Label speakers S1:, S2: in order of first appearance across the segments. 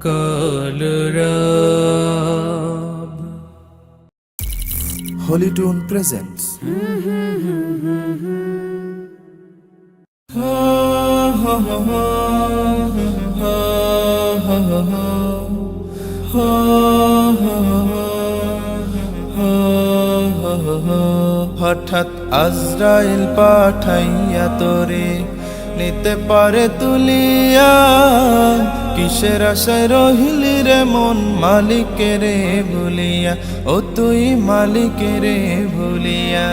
S1: Kalarab
S2: Holytune presents
S3: হঠাৎ আজরাইল পাঠাইয়া তোরে নিতে পারে তুলিয়া, কিসের আশায় রহিলি রে মন মালিকের ভুলিয়া, ও তুই মালিকের ভুলিয়া,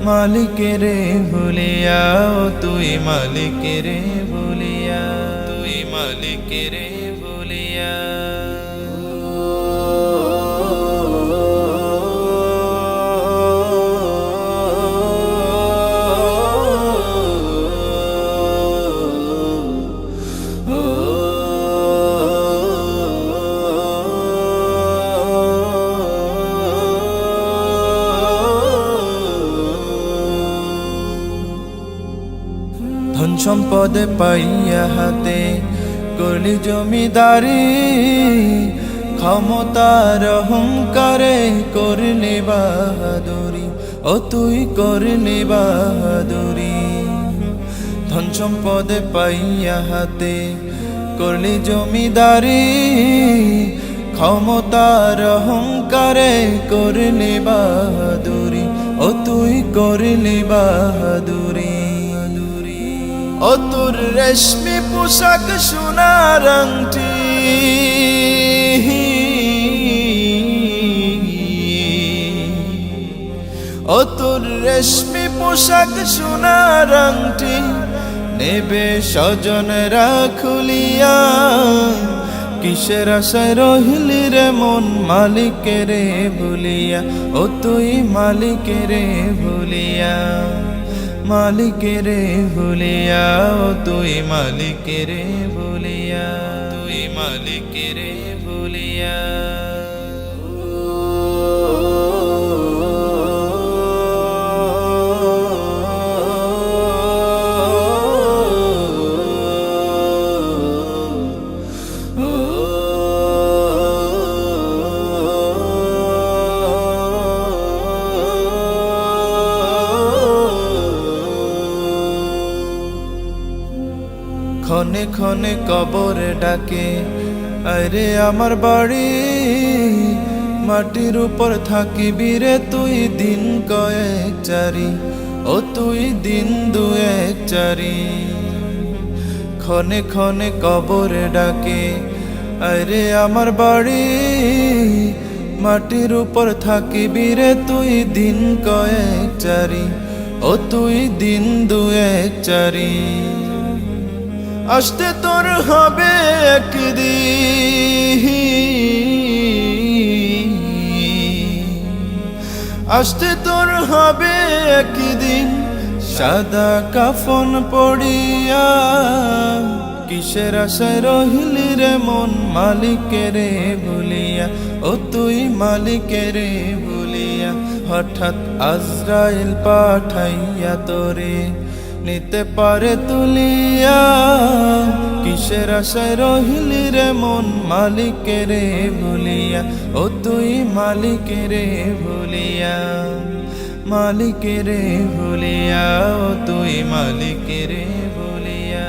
S3: মালিকের ভুলিয়া, ও তুই মালিকের ভুলিয়া, তুই মালিকের ভুলিয়া। ধন সম্পদে পাইয়া হাতে করলি জমিদারি, ক্ষমতার অহংকারে করলি বাহাদুরি, ও তুই করলি বাহাদুরি। ধন সম্পদে পাইয়া হাতে করলি জমিদারি, ক্ষমতার অহংকারে করলি বাহাদুরি, ও তুই করলি বাহাদুরি। ও তোর রেশমি পোশাক সোনার আংটি, ও তোর রেশমি পোশাক সোনার আংটি, নেবে স্বজনরা খুলিয়া, কিসের আশায় রহিলি রে মন মালিকের ভুলিয়া, ও তুই মালিকের ভুলিয়া, মালিকের ভুলিয়া, ও তুই মালিকের ভুলিয়া, তুই মালিকের ভুলিয়া। ক্ষণে ক্ষণে কবরে ডাকে, আরে আমার বাড়ি, মাটির উপর থাকিবি রে তুই দিন কয়েক চারি, ও তুই দিন দুয়েক চারি। ক্ষণে ক্ষণে কবরে ডাকে, আরে আমার বাড়ি, মাটির উপর থাকিবি রে তুই দিন কয়েক চারি, ও তুই দিন দুয়েক চারি। আসতে তোর হবে একদিন, আসতে তোর হবে একদিন, সাদা কাফন পড়িয়া, কিসের আশায় রহিলি রে মন মালিকের ভুলিয়া, ও তুই মালিকের ভুলিয়া। হঠাৎ আজরাইল পাঠাইয়া তোরে নিতে পারে তুলিয়া, কিসের আশায় রহিলি রে মন মালিকের ভুলিয়া, ও তুই মালিকের ভুলিয়া, মালিকের ভুলিয়া, ও তুই মালিকের ভুলিয়া।